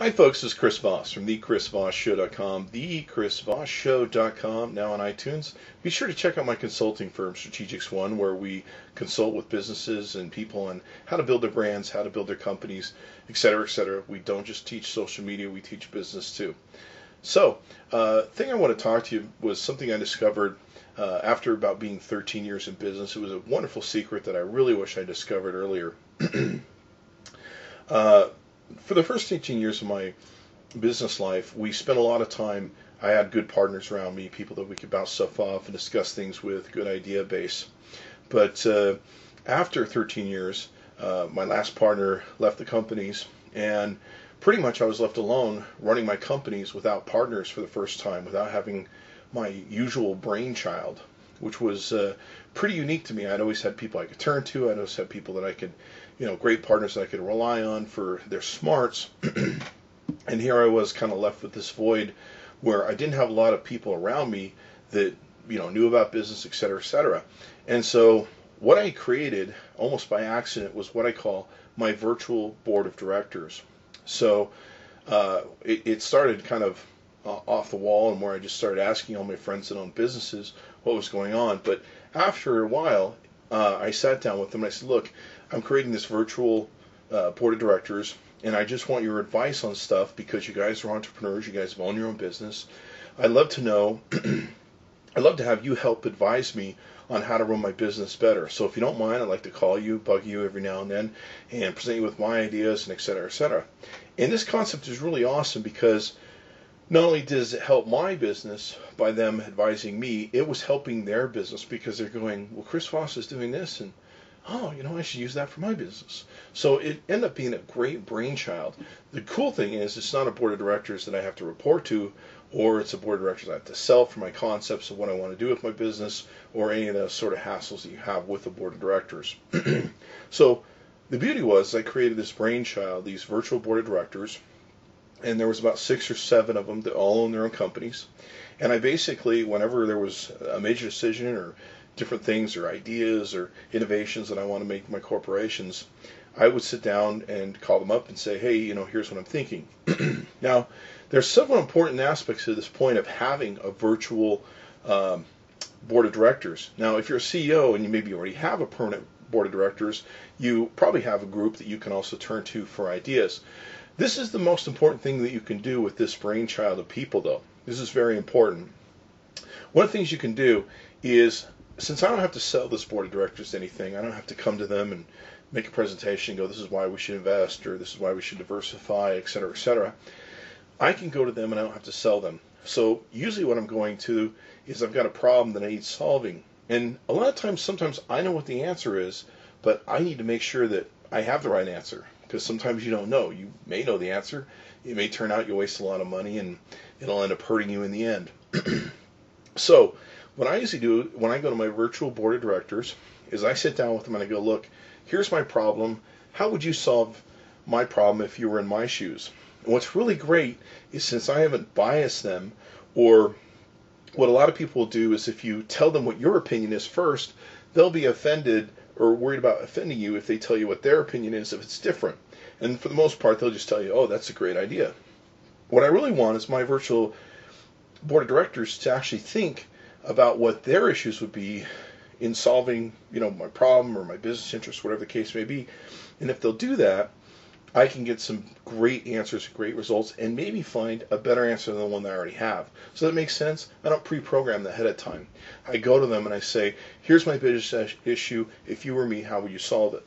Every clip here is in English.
Hi folks, this is Chris Voss from thechrisvossshow.com, thechrisvossshow.com, now on iTunes. Be sure to check out my consulting firm, Strategics One, where we consult with businesses and people on how to build their brands, how to build their companies, etc., etc. We don't just teach social media, we teach business too. So, thing I want to talk to you was something I discovered after about being 13 years in business. It was a wonderful secret that I really wish I discovered earlier. For the first 18 years of my business life, we spent a lot of time. I had good partners around me, people that we could bounce stuff off and discuss things with, good idea base. But after 13 years, my last partner left the companies, and pretty much I was left alone running my companies without partners for the first time, without having my usual brainchild, which was pretty unique to me. I'd always had people I could turn to. I'd always had people that I could, great partners that I could rely on for their smarts. And here I was kind of left with this void where I didn't have a lot of people around me that, knew about business, et cetera, et cetera. And so what I created almost by accident was what I call my virtual board of directors. So it started kind of off the wall, and where I just started asking all my friends that own businesses what was going on. But after a while, I sat down with them and I said, look, I'm creating this virtual board of directors, and I just want your advice on stuff because you guys are entrepreneurs, you guys have owned your own business. I'd love to know, I'd love to have you help advise me on how to run my business better. So if you don't mind, I'd like to call you, bug you every now and then, and present you with my ideas, and et cetera, et cetera. And this concept is really awesome because not only does it help my business by them advising me, it was helping their business because they're going, well, Chris Voss is doing this, and I should use that for my business. So it ended up being a great brainchild. The cool thing is it's not a board of directors that I have to report to, or it's a board of directors I have to sell for my concepts of what I want to do with my business, or any of those sort of hassles that you have with a board of directors. So the beauty was I created this brainchild, these virtual board of directors, and there was about 6 or 7 of them that all own their own companies. And I basically, whenever there was a major decision or different things or ideas or innovations that I want to make in my corporations, I would sit down and call them up and say, hey, here's what I'm thinking. Now, there's several important aspects to this point of having a virtual board of directors. Now, if you're a CEO and you maybe already have a permanent board of directors, you probably have a group that you can also turn to for ideas. This is the most important thing that you can do with this brainchild of people, though. This is very important. One of the things you can do is, since I don't have to sell this board of directors anything, I don't have to come to them and make a presentation and go, this is why we should invest, or this is why we should diversify, et cetera, et cetera. I can go to them and I don't have to sell them. So usually what I'm going to is I've got a problem that I need solving. And a lot of times, sometimes I know what the answer is, but I need to make sure that I have the right answer. Because sometimes you don't know. You may know the answer. It may turn out you waste a lot of money and it'll end up hurting you in the end. So what I usually do when I go to my virtual board of directors is I sit down with them and I go, look, here's my problem. How would you solve my problem if you were in my shoes? And what's really great is, since I haven't biased them, or what a lot of people will do is if you tell them what your opinion is first, they'll be offended or worried about offending you if they tell you what their opinion is if it's different. And for the most part, they'll just tell you, oh, that's a great idea. What I really want is my virtual board of directors to actually think about what their issues would be in solving, my problem or my business interest, whatever the case may be. And if they'll do that, I can get some great answers, great results, and maybe find a better answer than the one that I already have. So that makes sense? I don't pre-program that ahead of time. I go to them and I say, here's my business issue. If you were me, how would you solve it?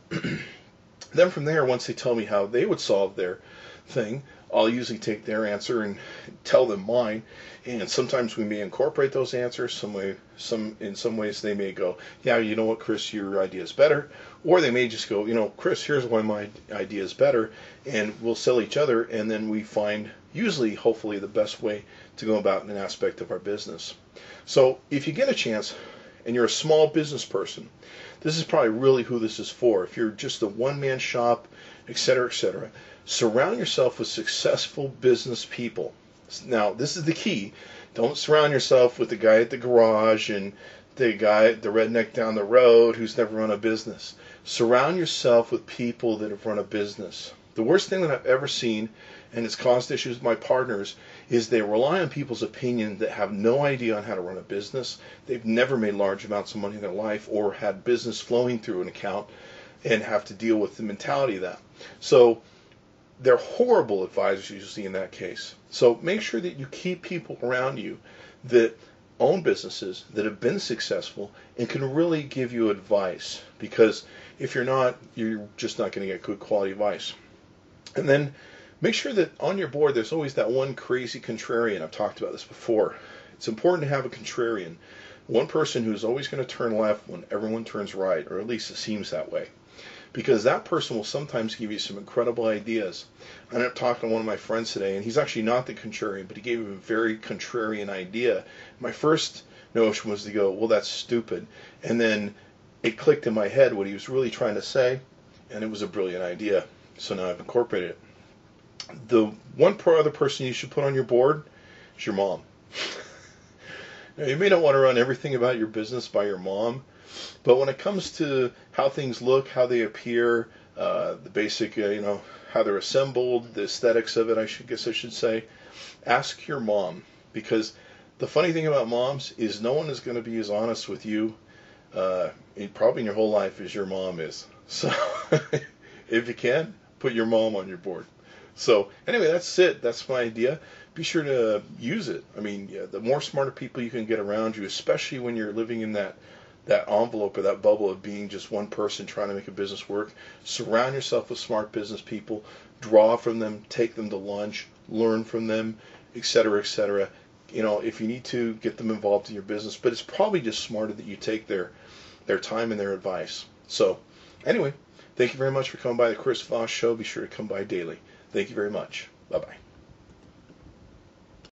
Then from there, once they tell me how they would solve their thing, I'll usually take their answer and tell them mine. And sometimes we may incorporate those answers. In some ways they may go, yeah, you know what, Chris, your idea is better. Or they may just go, Chris, here's why my idea is better. And we'll sell each other. And then we find, usually, hopefully, the best way to go about an aspect of our business. So if you get a chance and you're a small business person, this is probably really who this is for. If you're just a one-man shop, et cetera, surround yourself with successful business people. Now, this is the key. Don't surround yourself with the guy at the garage and the redneck down the road who's never run a business. Surround yourself with people that have run a business. The worst thing that I've ever seen, and it's caused issues with my partners, is they rely on people's opinion that have no idea on how to run a business. They've never made large amounts of money in their life or had business flowing through an account and have to deal with the mentality of that. So they're horrible advisors usually in that case. So make sure that you keep people around you that own businesses, that have been successful, and can really give you advice. Because if you're not, you're just not going to get good quality advice. And then make sure that on your board there's always that one crazy contrarian. I've talked about this before. It's important to have a contrarian. One person who's always going to turn left when everyone turns right, or at least it seems that way. Because that person will sometimes give you some incredible ideas. I ended up talking to one of my friends today, and he's actually not the contrarian, but he gave me a very contrarian idea. My first notion was to go, well, that's stupid. And then it clicked in my head what he was really trying to say, and it was a brilliant idea. So now I've incorporated it. The one other person you should put on your board is your mom. Now, you may not want to run everything about your business by your mom, but when it comes to how things look, how they appear, the basic, how they're assembled, the aesthetics of it, I should say, ask your mom. Because the funny thing about moms is no one is going to be as honest with you, probably in your whole life, as your mom is. So if you can, put your mom on your board. So anyway, that's it. That's my idea. Be sure to use it. I mean, the more smarter people you can get around you, especially when you're living in that envelope or that bubble of being just one person trying to make a business work, surround yourself with smart business people, draw from them, take them to lunch, learn from them, etc., etc. If you need to, get them involved in your business, but it's probably just smarter that you take their time and their advice. So anyway, thank you very much for coming by the Chris Voss Show. Be sure to come by daily. Thank you very much. Bye-bye.